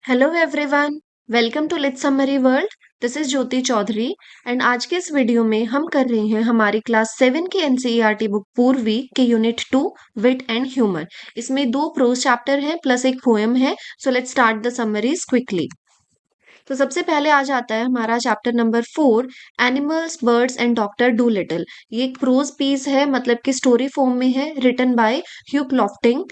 Hello everyone. Welcome to Lit Summary World. This is Jyoti Chaudhary and आज के इस video में हम कर रहे हैं हमारी क्लास 7 की एनसीईआरटी बुक पूर्वी के यूनिट 2 विट एंड ह्यूमर। इसमें दो प्रोज चैप्टर हैं प्लस एक पोएम है। So let's start the summaries quickly. तो सबसे पहले आ जाता है हमारा chapter number 4, animals birds and doctor do little. ये एक प्रोज पीस है, मतलब कि स्टोरी फॉर्म में है, रिटन बाय ह्यू क्लॉफ्टिंग।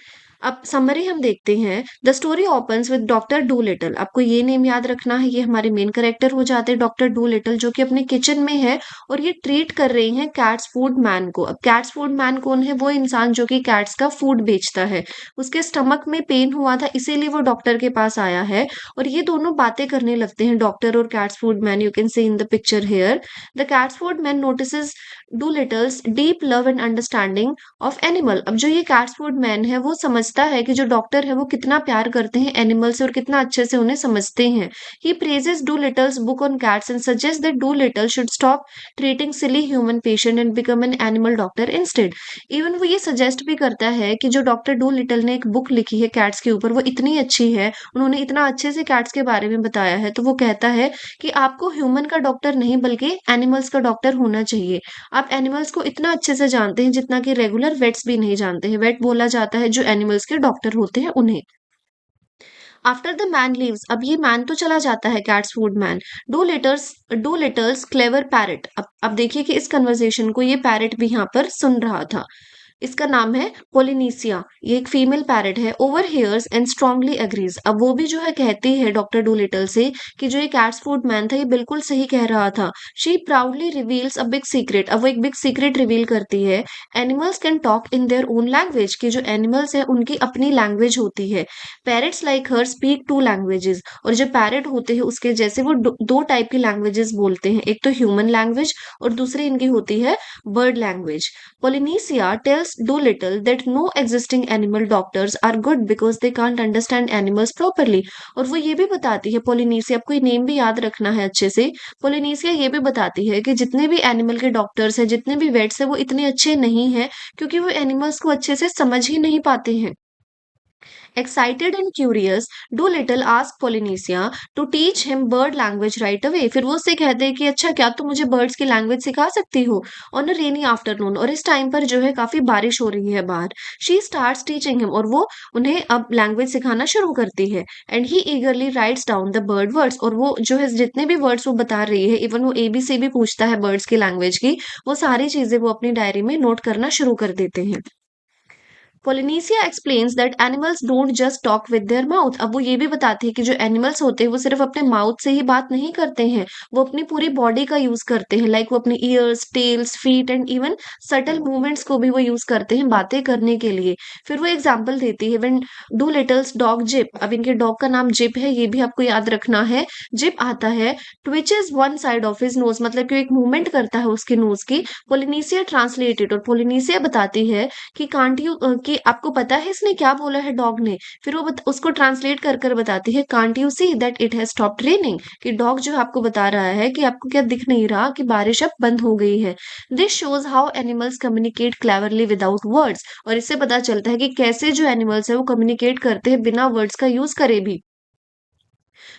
अब समरी हम देखते हैं। The story opens with doctor do little. आपको ये नेम याद रखना है, ये हमारे मेन कैरेक्टर हो जाते हैं डॉक्टर डू लिटिल, जो कि अपने किचन में है और ये ट्रीट कर रही हैं कैट्स फूड मैन को। अब कैट्स फूड मैन कौन है? वो इंसान जो कि कैट्स का फूड बेचता है। उसके स्टमक में पेन हुआ था, इसीलिए वो डॉक्टर के पास आया है और ये दोनों बातें करने लगते हैं, डॉक्टर और cat's food man. You can see in the picture here. The cat's food man notices Dolittle's deep love and understanding of animal. अब जो ये कैट्स फूड मैन है वो समझता है कि जो डॉक्टर है वो कितना प्यार करते हैं एनिमल से और कितना अच्छे से उन्हें समझते हैं। He praises Dolittle's book on cats and suggest that Dolittle should stop treating silly human patient and become an animal doctor instead. Even वो ये सजेस्ट भी करता है कि जो डॉक्टर डू लिटल ने एक बुक लिखी है कैट्स के ऊपर, वो इतनी अच्छी है, उन्होंने इतना अच्छे से कैट्स के बारे में बताया है, तो वो कहता है कि आपको ह्यूमन का डॉक्टर नहीं बल्कि एनिमल्स का डॉक्टर होना चाहिए। आप एनिमल्स को इतना अच्छे से जानते हैं जितना कि रेगुलर वेट्स भी नहीं जानते हैं। वेट बोला जाता है जो एनिमल्स के डॉक्टर होते हैं उन्हें। After the man leaves. अब ये मैन तो चला जाता है, cat's food man. Dolittle's clever parrot. अब देखिए कि इस कन्वर्सेशन को ये पैरट भी यहाँ पर सुन रहा था। इसका नाम है पोलिनीसिया। ये एक फीमेल पैरट है। Overhears and strongly agrees. अब वो भी जो है कहती है डॉक्टर डूलिटल से कि जो ये कैट्स फूड मैन था ये बिल्कुल सही कह रहा था। She proudly reveals a big secret. अब वो एक बिग सीक्रेट रिवील करती है। Animals can talk in their own language. कि जो एनिमल्स है उनकी अपनी लैंग्वेज होती है। Parrots like her speak to languages. और जो पैरट होते हैं उसके जैसे वो दो टाइप की लैंग्वेजेस बोलते हैं, एक तो ह्यूमन लैंग्वेज और दूसरी इनकी होती है bird language. Polynesia tells Doolittle that no existing animal doctors are good because they can't understand animals properly। और वो ये भी बताती है, पोलिनीसिया, आपको ये नेम भी याद रखना है अच्छे से। पोलिनीसिया ये भी बताती है कि जितने भी एनिमल के डॉक्टर्स हैं, जितने भी वेट्स हैं, वो इतने अच्छे नहीं हैं क्योंकि वो एनिमल्स को अच्छे से समझ ही नहीं पाते हैं। Excited and curious, Doolittle asked Polynesia to teach him bird language right away। फिर वो उससे कहते हैं कि अच्छा, क्या तुम मुझे बर्ड्स की लैंग्वेज सिखा सकती हो? On a rainy afternoon. और इस टाइम पर जो है काफी बारिश हो रही है बाहर। She starts teaching him. और वो उन्हें अब लैंग्वेज सिखाना शुरू करती है। And he ईगरली rights down the bird words. और वो जो है जितने भी वर्ड्स वो बता रही है, इवन वो एबीसी भी पूछता है बर्ड्स की लैंग्वेज की, वो सारी चीजें वो अपनी डायरी में नोट करना शुरू कर देते हैं। Polynesia explains that animals don't just talk with their mouth. अब वो ये भी बताती है कि जो एनिमल्स होते हैं वो सिर्फ अपने माउथ से ही बात नहीं करते हैं, वो अपनी पूरी बॉडी का यूज करते हैं। लाइक वो अपने ears, tails, feet and even subtle movements को भी वो यूज करते हैं बातें करने के लिए। फिर वो एग्जाम्पल देती है, व्हेन डू लिटल्स डॉग जिप। अब इनके डॉग का नाम जिप है, ये भी आपको याद रखना है। जिप आता है twitches one side of his nose, मतलब कि एक मूवमेंट करता है उसके नोज की। पोलिनीसिया ट्रांसलेटेड। और पोलिनीसिया बताती है कि कांट यू, कि आपको पता है इसने क्या बोला है डॉग ने? फिर वो उसको ट्रांसलेट कर कर बताती है, can't you see that it has stopped raining. कि डॉग जो आपको बता रहा है कि आपको क्या दिख नहीं रहा कि बारिश अब बंद हो गई है। This shows how animals communicate cleverly without words. और इससे पता चलता है कि कैसे जो एनिमल्स है वो कम्युनिकेट करते हैं बिना वर्ड्स का यूज करे भी।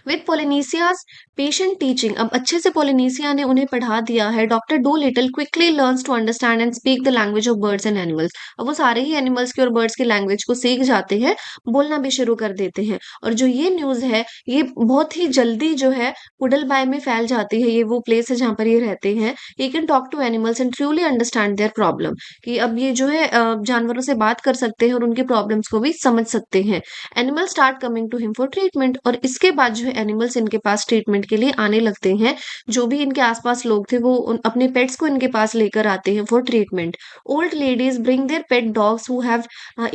With Polynesia's patient teaching. अब अच्छे से पोलिनीसिया ने उन्हें पढ़ा दिया है। Doctor Dolittle quickly learns to understand and speak the language of birds and animals. अब वो सारे ही एनिमल्स की और बर्ड्स की लैंग्वेज को सीख जाते हैं, बोलना भी शुरू कर देते हैं। और जो ये न्यूज है ये बहुत ही जल्दी जो है पुडल बाय में फैल जाती है। ये वो प्लेस है जहाँ पर ये रहते हैं। ये can talk to animals and truly understand their problem. कि अब ये जो है जानवरों से बात कर सकते हैं और उनके प्रॉब्लम्स को भी समझ सकते हैं। Animal start coming to him for treatment. और इसके बाद जो है एनिमल्स इनके पास ट्रीटमेंट के लिए आने लगते हैं। जो भी इनके आसपास लोग थे वो अपने पेट्स को इनके पास लेकर आते हैं for treatment. Old ladies bring their pet dogs who have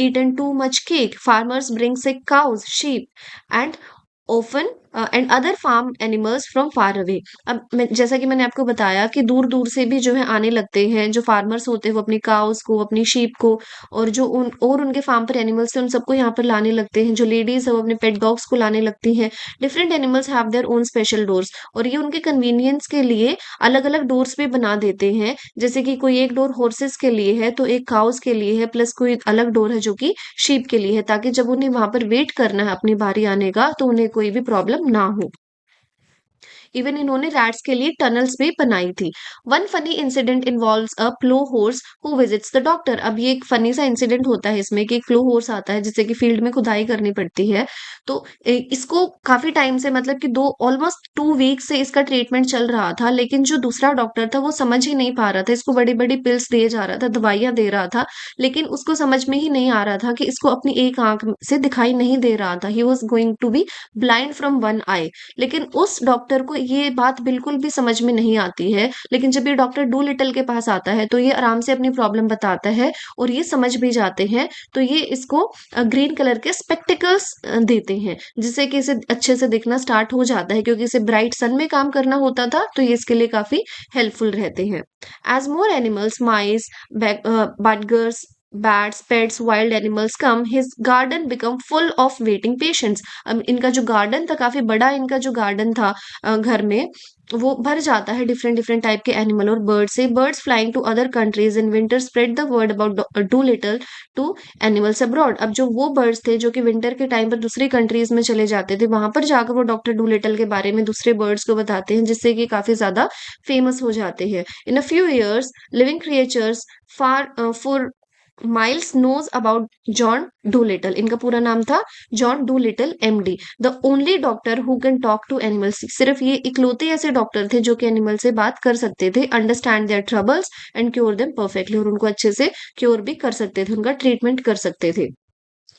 eaten too much cake. Farmers bring sick cows, sheep and often and other farm animals from far away. अब जैसा कि मैंने आपको बताया कि दूर दूर से भी जो है आने लगते हैं। जो फार्मर्स होते हैं वो अपनी काउस को, अपनी शीप को और जो उनके फार्म पर एनिमल्स थे उन सबको यहाँ पर लाने लगते हैं। जो लेडीज है वो अपने पेट डॉग्स को लाने लगती हैं। Different animals have their own special doors. और ये उनके कन्वीनियंस के लिए अलग अलग डोर्स भी बना देते हैं। जैसे कि कोई एक डोर हॉर्सेस के लिए है, तो एक काउस के लिए है, प्लस कोई अलग डोर है जो कि शीप के लिए है, ताकि जब उन्हें वहां पर वेट करना है अपनी बारी आने का तो उन्हें कोई भी प्रॉब्लम ना हो। इवन इन्होंने रैट्स के लिए टनल्स भी बनाई थी। One funny incident involves a flow horse who visits the doctor. अब ये एक फनी सा इंसिडेंट होता है इसमें कि एक फ्लो हॉर्स आता है जिससे कि फील्ड में खुदाई करनी पड़ती है। तो इसको काफी टाइम से, मतलब कि दो ऑलमोस्ट 2 वीक से इसका ट्रीटमेंट चल रहा था, लेकिन जो दूसरा डॉक्टर था वो समझ ही नहीं पा रहा था। इसको बड़ी बड़ी पिल्स दिए जा रहा था, दवाइयां दे रहा था, लेकिन उसको समझ में ही नहीं आ रहा था कि इसको अपनी एक आंख से दिखाई नहीं दे रहा था। He was going to be blind from one eye. लेकिन उस डॉक्टर को ये बात बिल्कुल भी समझ में नहीं आती है। लेकिन जब ये डॉक्टर डू लिटल के पास आता है तो ये आराम से अपनी प्रॉब्लम बताता है और ये समझ भी जाते हैं। तो ये इसको ग्रीन कलर के स्पेक्टिकल्स देते हैं, जिससे कि इसे अच्छे से दिखना स्टार्ट हो जाता है, क्योंकि इसे ब्राइट सन में काम करना होता था, तो ये इसके लिए काफी हेल्पफुल रहते हैं। As more animals, mice, birds, bats, pets, wild animals come, his garden become full of waiting patients। अब इनका जो गार्डन था, काफी बड़ा इनका जो गार्डन था घर में, वो भर जाता है डिफरेंट डिफरेंट टाइप के एनिमल और बर्ड से। Birds flying to other countries in winter spread the word about Dolittle to animals abroad. अब जो वो बर्ड्स थे जो कि विंटर के टाइम पर दूसरी कंट्रीज में चले जाते थे, वहां पर जाकर वो डॉक्टर डू लिटल के बारे में दूसरे बर्ड्स को बताते हैं, जिससे कि काफी ज्यादा फेमस हो जाते हैं। In a few years living creatures far for miles knows about John Dolittle. इनका पूरा नाम था John Dolittle MD, the only doctor who can talk to animals. सिर्फ ये इकलौते ऐसे डॉक्टर थे जो कि एनिमल से बात कर सकते थे, understand their troubles and cure them perfectly, और उनको अच्छे से क्योर भी कर सकते थे, उनका ट्रीटमेंट कर सकते थे।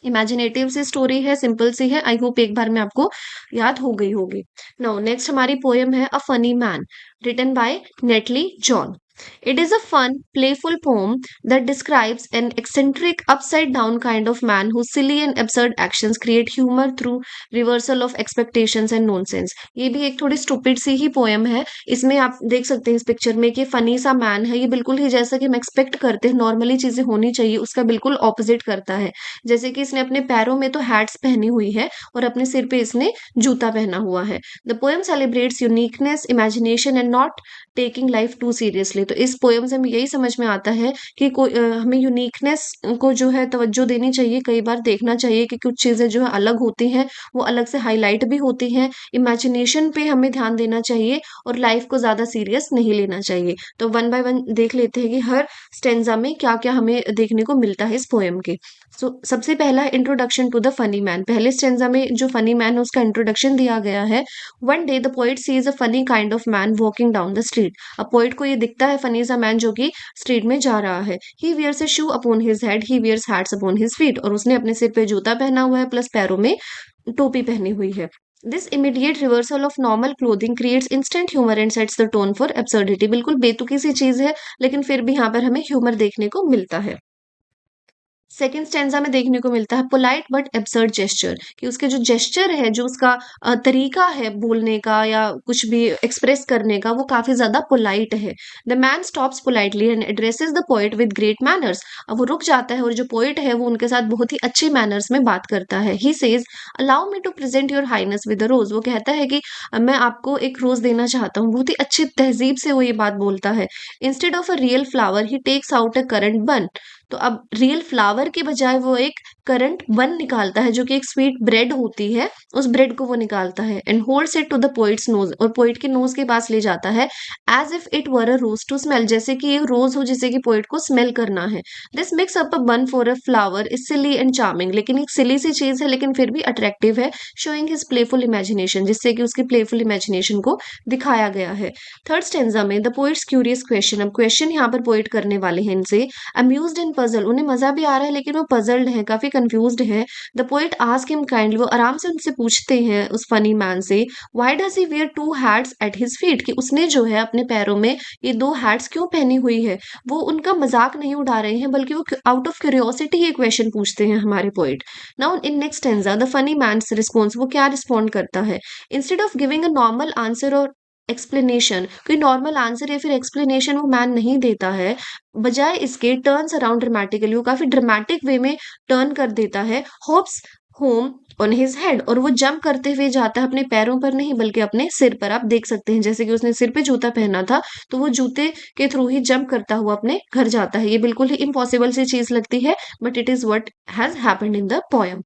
इमेजिनेटिव सी स्टोरी है, सिंपल सी है। आई होप एक बार में आपको याद हो गई होगी। नाउ नेक्स्ट हमारी पोएम है a funny man, written by Natalie Joan. It is a fun, playful poem that describes an eccentric, upside down kind of man whose silly and absurd actions create humor through reversal of expectations and nonsense। ये भी एक थोड़ी stupid सी ही poem है। इसमें आप देख सकते हैं इस पिक्चर में कि फनी सा मैन है, ये बिल्कुल ही जैसा कि हम एक्सपेक्ट करते हैं नॉर्मली चीजें होनी चाहिए, उसका बिल्कुल ऑपोजिट करता है। जैसे कि इसने अपने पैरों में तो हैट्स पहनी हुई है और अपने सिर पे इसने जूता पहना हुआ है। The poem celebrates uniqueness, imagination and not taking life too seriously. तो इस पोएम से हमें यही समझ में आता है कि हमें यूनिकनेस को जो है तवज्जो देनी चाहिए, कई बार देखना चाहिए कि कुछ चीजें जो है अलग होती हैं, वो अलग से हाईलाइट भी होती हैं। इमेजिनेशन पे हमें ध्यान देना चाहिए और लाइफ को ज्यादा सीरियस नहीं लेना चाहिए। तो वन बाय वन देख लेते हैं कि हर स्टेंजा में क्या क्या हमें देखने को मिलता है इस पोएम के। सबसे पहला introduction to the funny man. पहले स्टेंजा में जो फनी मैन है उसका इंट्रोडक्शन दिया गया है। One day the poet sees a funny kind of man walking down the street. अब पोइट को ये दिखता है फनी सा मैन जो कि स्ट्रीट में जा रहा है। He wears a shoe upon his head, he wears hats upon his feet. और उसने अपने सिर पे जूता पहना हुआ है प्लस पैरों में टोपी पहनी हुई है। This immediate reversal of normal clothing creates instant humour and sets the tone for absurdity. बिल्कुल बेतुकी सी चीज है, लेकिन फिर भी यहाँ पर हमें ह्यूमर देखने को मिलता है। सेकंड स्टैंजा में देखने को मिलता है पोलाइट बट एब्सर्ड जेस्चर, कि उसके जो जेस्चर है, जो उसका तरीका है बोलने का या कुछ भी एक्सप्रेस करने का, वो काफी ज्यादा पोलाइट है। The man stops politely and addresses the poet with great manners. अब वो रुक जाता है और जो पोएट है वो उनके साथ बहुत ही अच्छे मैनर्स में बात करता है। He says allow me to present your highness with a rose. वो कहता है कि मैं आपको एक रोज देना चाहता हूँ। बहुत ही अच्छी तहजीब से वो ये बात बोलता है। Instead of a real flower he takes out a currant bun. तो अब रियल फ्लावर के बजाय वो एक करंट बन निकालता है, जो कि एक स्वीट ब्रेड होती है, उस ब्रेड को वो निकालता है। And holds it to the poet's nose, और पोइट के नोज के पास ले जाता है। As if it were a rose to smell, जैसे कि एक रोज हो जिसे कि पोइट को स्मेल करना है। दिस मिक्स अप अ बन for a flower is silly and charming. लेकिन एक सिली सी चीज है लेकिन फिर भी अट्रैक्टिव है। शोइंग हिज प्लेफुल इमेजिनेशन, जिससे कि उसकी प्लेफुल इमेजिनेशन को दिखाया गया है। थर्ड स्टेंजा में द पोइट्स क्यूरियस क्वेश्चन। अब क्वेश्चन यहाँ पर पोइट करने वाले हैं इनसे। अम्यूज्ड एंड पजल, उन्हें मजा भी आ रहा है लेकिन वो पजल्ड है, काफी कंफ्यूज्ड है। The poet ask him kindly, वो आराम से उनसे पूछते हैं उस फनी मैन से, why does he wear two hats at his feet, कि उसने जो है अपने पैरों में ये दो हैट्स क्यों पहनी हुई है। वो उनका मजाक नहीं उड़ा रहे हैं, बल्कि वो आउट ऑफ क्यूरियोसिटी ये क्वेश्चन पूछते हैं हमारे poet. Now in next stanza the funny man's response, वो क्या रिस्पॉन्ड करता है। Instead of giving a normal answer और एक्सप्लेनेशन, कोई नॉर्मल आंसर या फिर एक्सप्लेनेशन वो मैन नहीं देता है, बजाय इसके टर्न्स अराउंड ड्रामेटिकली, वो काफी ड्रामेटिक वे में टर्न कर देता है। Hopes home on his head, और वो जंप करते हुए जाता है अपने पैरों पर नहीं बल्कि अपने सिर पर। आप देख सकते हैं जैसे कि उसने सिर पे जूता पहना था तो वो जूते के थ्रू ही जंप करता हुआ अपने घर जाता है। ये बिल्कुल ही इम्पॉसिबल सी चीज लगती है, but it is what has happened in the poem.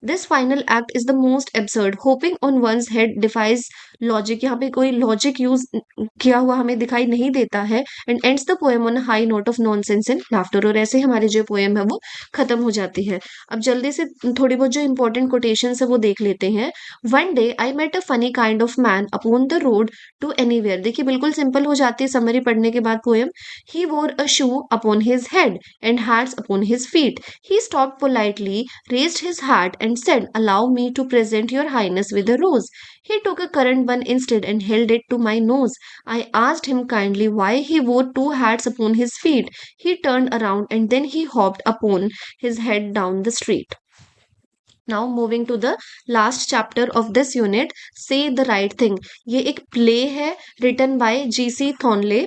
This final act is the most absurd, hopping on once head defies logic. यहाँ पे कोई लॉजिक यूज किया हुआ हमें दिखाई नहीं देता है। And ends the poem on high note of nonsense and laughter, और ऐसे हमारी जो पोएम है वो खत्म हो जाती है। अब जल्दी से थोड़ी बहुत जो इंपॉर्टेंट कोटेशन है वो देख लेते हैं। One day I met a funny kind of man upon the road to anywhere. देखिए बिल्कुल सिंपल हो जाती है समरी पढ़ने के बाद poem. He wore a shoe upon his head and hats upon his feet. He stopped politely, raised his hat, and said, "Allow me to present your highness with a rose." He took a currant one instead and held it to my nose. I asked him kindly why he wore two hats upon his feet. He turned around and then he hopped upon his head down the street. Now moving to the last chapter of this unit, Say the Right Thing. ये एक play है written by G.C. Thornley.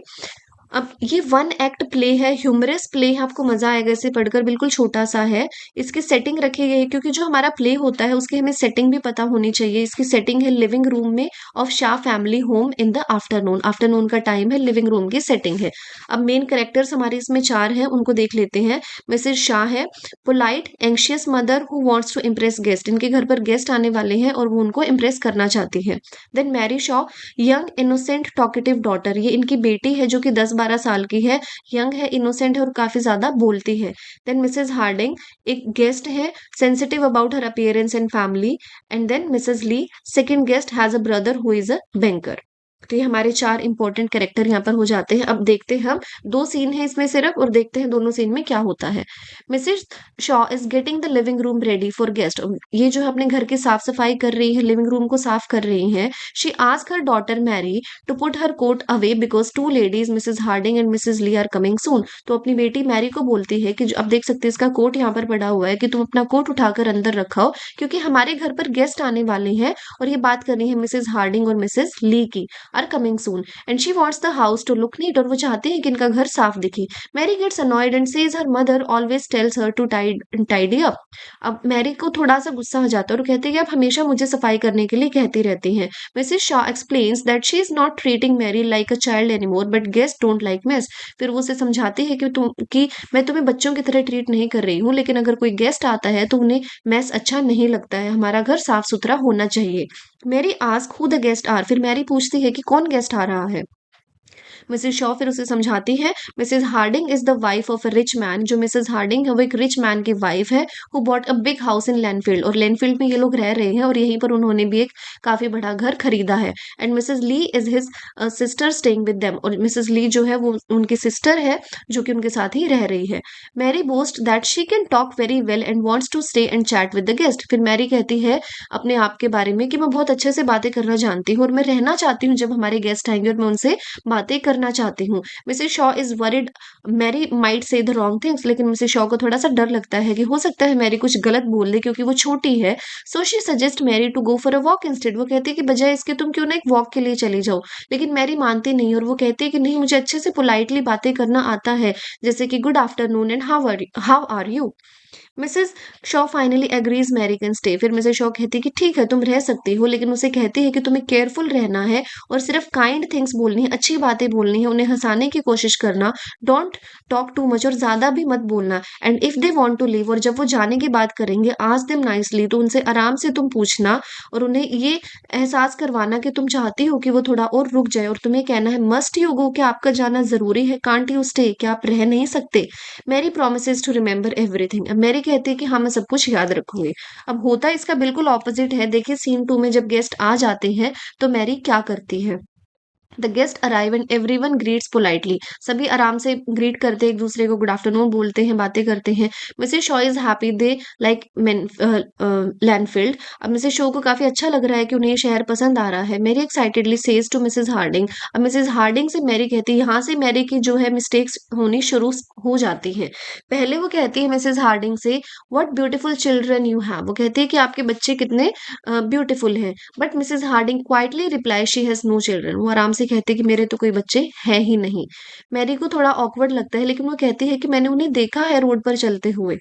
अब ये one act play है, humerus play है, आपको मजा आएगा इसे पढ़कर, बिल्कुल छोटा सा है। इसकी सेटिंग रखी गई है क्योंकि जो हमारा प्ले होता है उसकी हमें सेटिंग भी पता होनी चाहिए। इसकी सेटिंग है लिविंग रूम में of Shah family home in the afternoon. Afternoon का टाइम है, लिविंग रूम की सेटिंग है। अब मेन कैरेक्टर्स हमारे इसमें 4 हैं, उनको देख लेते हैं। मिसेज शाह है, polite anxious mother who wants to impress guest. इनके घर पर गेस्ट आने वाले हैं और वो उनको इम्प्रेस करना चाहती है। Then Mary Shaw, young innocent talkative daughter. ये इनकी बेटी है जो कि 10-12 साल की है, यंग है, इनोसेंट है और काफी ज्यादा बोलती है। देन मिसेज हार्डिंग, एक गेस्ट है, sensitive about her appearance and family. And then Mrs Lee, second guest, has a brother who is a banker. तो ये हमारे 4 इंपॉर्टेंट कैरेक्टर यहाँ पर हो जाते हैं। अब देखते हैं हम, 2 सीन है इसमें सिर्फ, और देखते हैं दोनों सीन में क्या होता है। Mrs Shaw is getting the living room ready for guest. ये जो है अपने घर की साफ सफाई कर रही है, लिविंग रूम को साफ कर रही है। She ask her daughter Mary to put her coat away because two ladies Mrs Harding and Mrs Lee are coming soon. तो अपनी बेटी मैरी को बोलती है कि अब देख सकते हैं इसका कोट यहाँ पर पड़ा हुआ है कि तुम अपना कोट उठाकर अंदर रखाओ क्योंकि हमारे घर पर गेस्ट आने वाले हैं। और ये बात करनी है मिसेज हार्डिंग और मिसेज ली की, are coming soon and she wants the house to look neat. और वो चाहती है कि इनका घर साफ दिखे। Mary gets annoyed and says her mother always tells her to tidy up. अब मैरी को थोड़ा सा गुस्सा आ जाता है और कहती है कि आप हमेशा मुझे सफाई करने के लिए कहती रहती हैं। Mrs Shaw explains that she is not treating Mary like a child anymore but guest don't like mess. फिर वो उसे समझाती है कि मैं तुम्हें बच्चों की तरह ट्रीट नहीं कर रही हूँ, लेकिन अगर कोई गेस्ट आता है तो उन्हें मेस अच्छा नहीं लगता है, हमारा घर साफ सुथरा होना चाहिए। Mary ask who the guest are. फिर मैरी पूछती है कि कौन गेस्ट आ रहा है। मिसेज शॉ फिर उसे समझाती है, Mrs Harding is the wife of a rich man. जो मिसेज हार्डिंग है वो एक रिच मैन की वाइफ है, who bought a big house in Landfield. और लैंडफील्ड में ये लोग रह रहे हैं और यहीं पर उन्होंने भी एक काफी बड़ा घर खरीदा है। And Mrs Lee is his sister staying with them. और मिसेज ली जो है वो उनकी सिस्टर है जो कि उनके साथ ही रह रही है। Mary boast that she can talk very well and wants to stay and chat with the guest. फिर मैरी कहती है अपने आप के बारे में कि मैं बहुत अच्छे से बातें करना जानती हूँ और मैं रहना चाहती हूँ जब हमारे गेस्ट आएंगे और मैं उनसे बातें करना चाहती हूँ। Mrs Shaw is worried Mary might say the wrong things. लेकिन मिसेज शॉ को थोड़ा सा डर लगता है कि हो सकता है मैरी कुछ गलत बोल दे क्योंकि वो छोटी है। So she suggest Mary to go for a walk instead. वो कहती है कि बजाय इसके तुम क्यों ना एक वॉक के लिए चली जाओ। लेकिन मैरी मानती नहीं और वो कहती है कि नहीं, मुझे अच्छे से पोलाइटली बातें करना आता है, जैसे कि good afternoon and how are you. Mrs Shaw finally agrees Mary can stay. फिर मिसेज शॉ कहती है कि ठीक है तुम रह सकती हो, लेकिन उसे कहती है कि तुम्हें केयरफुल रहना है और सिर्फ काइंड थिंग्स बोलनी है, अच्छी बातें बोलनी है, उन्हें हंसाने की कोशिश करना। डोंट टॉक टू मच, और ज्यादा भी मत बोलना। And if they want to leave, और जब वो जाने की बात करेंगे, आस्क देम नाइसली, तो उनसे आराम से तुम पूछना और उन्हें ये एहसास करवाना कि तुम चाहती हो कि वो थोड़ा और रुक जाए। और तुम्हें कहना है मस्ट यू गो, कि आपका जाना जरूरी है, कांट यू स्टे, क्या आप रह नहीं सकते। Mary promises to remember everything. अब मैरी कहती है कि हाँ मैं सब कुछ याद रखूंगी। अब होता इसका बिल्कुल ऑपोजिट है। देखिए सीन 2 में जब गेस्ट आ जाते हैं तो मैरी क्या करती है। The guest arrive and everyone greets politely. सभी आराम से ग्रीट करते हैं, एक दूसरे को गुड आफ्टरनून बोलते हैं, बातें करते हैं। Mrs Shaw is happy they like Landfield. अब मिसेज शॉ को काफी अच्छा लग रहा है कि उन्हें ये शहर पसंद आ रहा है। Mary excitedly says to Mrs Harding. अब मिसेज हार्डिंग से मैरी कहती है, यहाँ से मैरी की जो है मिस्टेक्स होनी शुरू हो जाती है। पहले वो कहती है मिसेज हार्डिंग से, what beautiful children you have. वो कहती है कि आपके बच्चे कितने ब्यूटीफुल हैं। But Mrs Harding quietly reply she has no children. वो आराम से से कहती है कि मेरे तो कोई बच्चे हैं ही नहीं। मैरी को थोड़ा ऑकवर्ड लगता है, लेकिन वो कहती है कि मैंने उन्हें देखा है रोड पर चलते हुए।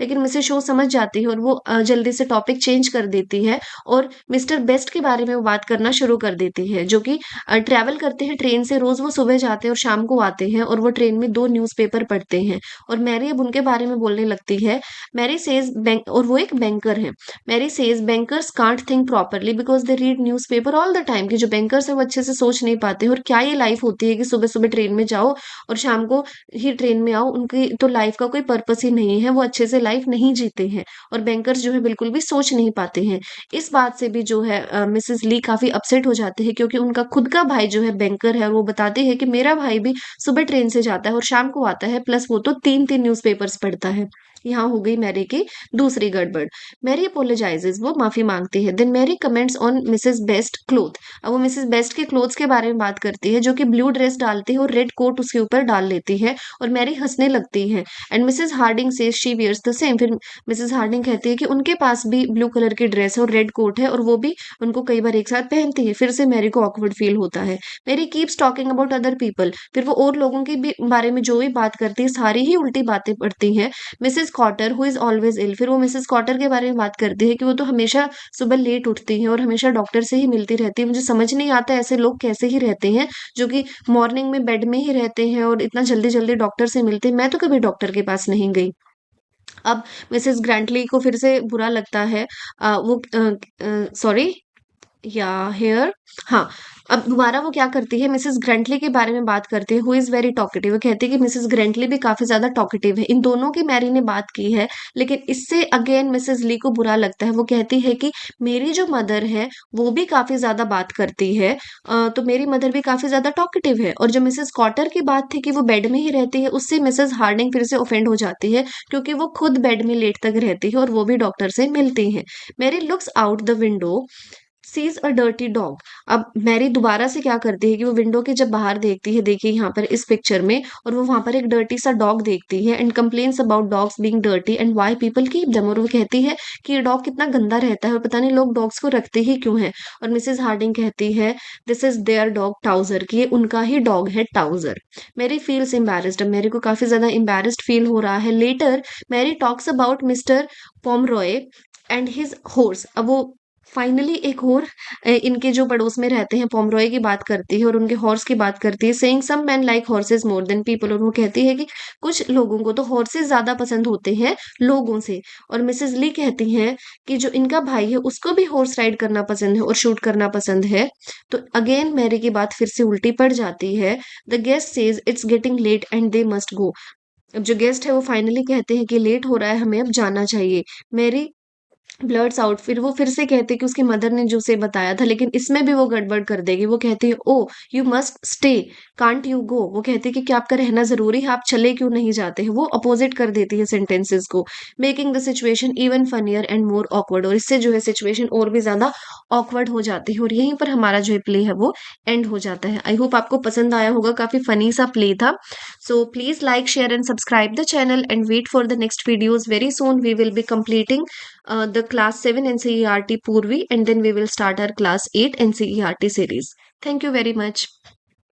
लेकिन मिसेस शो समझ जाती है और वो जल्दी से टॉपिक चेंज कर देती है और मिस्टर बेस्ट के बारे में वो बात करना शुरू कर देती है, जो कि ट्रैवल करते हैं ट्रेन से। रोज वो सुबह जाते हैं और शाम को आते हैं और वो ट्रेन में 2 न्यूज़पेपर पढ़ते हैं। और मैरी अब उनके बारे में बोलने लगती है। मैरी सेज बैंक, और वो एक बैंकर है। Mary says bankers can't think properly because they read newspaper all the time, कि जो बैंकर्स है वो अच्छे से सोच नहीं पाते। और क्या ये लाइफ होती है कि सुबह सुबह ट्रेन में जाओ और शाम को ही ट्रेन में आओ। उनकी तो लाइफ का कोई पर्पस ही नहीं है, वो अच्छे से लाइफ नहीं जीते हैं। और बैंकर्स जो है बिल्कुल भी सोच नहीं पाते हैं। इस बात से भी जो है मिसेस ली काफी अपसेट हो जाते हैं, क्योंकि उनका खुद का भाई जो है बैंकर है और वो बताते हैं कि मेरा भाई भी सुबह ट्रेन से जाता है और शाम को आता है, प्लस वो तो 3-3 न्यूज़पेपर्स पढ़ता है। यहाँ हो गई मैरी की दूसरी गड़बड़। मैरी अपोलोजाइजेस, वो माफी मांगती है। Then Mary comments on Mrs best cloth. अब वो मिसेस बेस्ट के क्लोथ्स के बारे में बात करती है, जो कि ब्लू ड्रेस डालती है और रेड कोट उसके ऊपर डाल लेती है। और मैरी हंसने लगती है। And Mrs Harding says she wears the same. फिर मिसेस हार्डिंग कहती है कि उनके पास भी ब्लू कलर की ड्रेस है और रेड कोट है और वो भी उनको कई बार एक साथ पहनती है। फिर से मैरी को ऑकवर्ड फील होता है। Mary keeps talking about other people. फिर वो और लोगों के भी बारे में जो भी बात करती है सारी ही उल्टी बातें पड़ती हैं। Mrs Cotter who is always ill. फिर वो मिसेस कॉटर के बारे में बात करती है कि वो तो हमेशा सुबह लेट उठती हैं और हमेशा डॉक्टर से ही मिलती रहती है। मुझे समझ नहीं आता ऐसे लोग कैसे ही रहते हैं, जो कि मॉर्निंग में बेड में ही रहते हैं और इतना जल्दी जल्दी डॉक्टर से मिलते हैं। मैं तो कभी डॉक्टर के पास नहीं गई। अब मिसेस ग्रांटली को फिर से बुरा लगता है। वो सॉरी, या हेयर, हाँ। अब दोबारा वो क्या करती है, मिसेस ग्रंटली के बारे में बात करती है, हु इज वेरी टॉकेटिव। वो कहती है कि मिसेस ग्रंटली भी काफी ज्यादा टॉकेटिव है। इन दोनों की मैरी ने बात की है, लेकिन इससे अगेन मिसेस ली को बुरा लगता है। वो कहती है कि मेरी जो मदर है वो भी काफी ज्यादा बात करती है, तो मेरी मदर भी काफी ज्यादा टॉकेटिव है। और जो मिसेस कॉटर की बात थी कि वो बेड में ही रहती है, उससे मिसेस हार्डिंग फिर से ऑफेंड हो जाती है, क्योंकि वो खुद बेड में लेट तक रहती है और वो भी डॉक्टर से मिलती है। Mary looks out the window, sees a dirty dog. अब मैरी दोबारा से क्या करती है कि वो विंडो के जब बाहर देखती है, देखिए यहाँ पर इस पिक्चर में, और वो वहां पर एक डर्टी सा डॉग देखती है and complains about dogs being dirty and why people keep them. और वो कहती है कि ये डॉग कितना गंदा रहता है और पता नहीं लोग डॉग्स को रखते ही क्यों हैं। और मिसेस हार्डिंग कहती है this is their dog Towser, कि ये उनका ही डॉग है टाउजर। Mary feels embarrassed. अब मैरी को काफी ज्यादा एम्बेरस्ड फील हो रहा है। Later Mary talks about Mr Pomeroy and his horse. अब वो फाइनली एक और इनके जो पड़ोस में रहते हैं पोमरॉय की बात करती है और उनके हॉर्स की बात करती है, saying some man like horses more than people. और वो कहती है कि कुछ लोगों को तो हॉर्सेस ज्यादा पसंद होते हैं लोगों से। और मिसेस ली कहती हैं कि जो इनका भाई है उसको भी हॉर्स राइड करना पसंद है और शूट करना पसंद है। तो अगेन मैरी की बात फिर से उल्टी पड़ जाती है। The guest says it's getting late and they must go. अब जो गेस्ट है वो फाइनली कहते हैं कि लेट हो रहा है, हमें अब जाना चाहिए। Mary blurts out. फिर वो फिर से कहते हैं कि उसकी मदर ने जो उसे बताया था, लेकिन इसमें भी वो गड़बड़ कर देगी। वो कहती है oh you must stay, can't you go. वो कहती है कि क्या आपका रहना जरूरी है, आप चले क्यों नहीं जाते हैं। वो अपोजिट कर देती है सेंटेंसेस को, making the situation even funnier and more awkward. और इससे जो है सिचुएशन और भी ज्यादा ऑकवर्ड हो जाती है और यहीं पर हमारा जो प्ले है वो एंड हो जाता है। आई होप आपको पसंद आया होगा, काफी फनी सा प्ले था। So please like, share and subscribe the channel and wait for the next videos. Very soon we will be completing the class 7 NCERT Purvi, and then we will start our class 8 NCERT series. Thank you very much.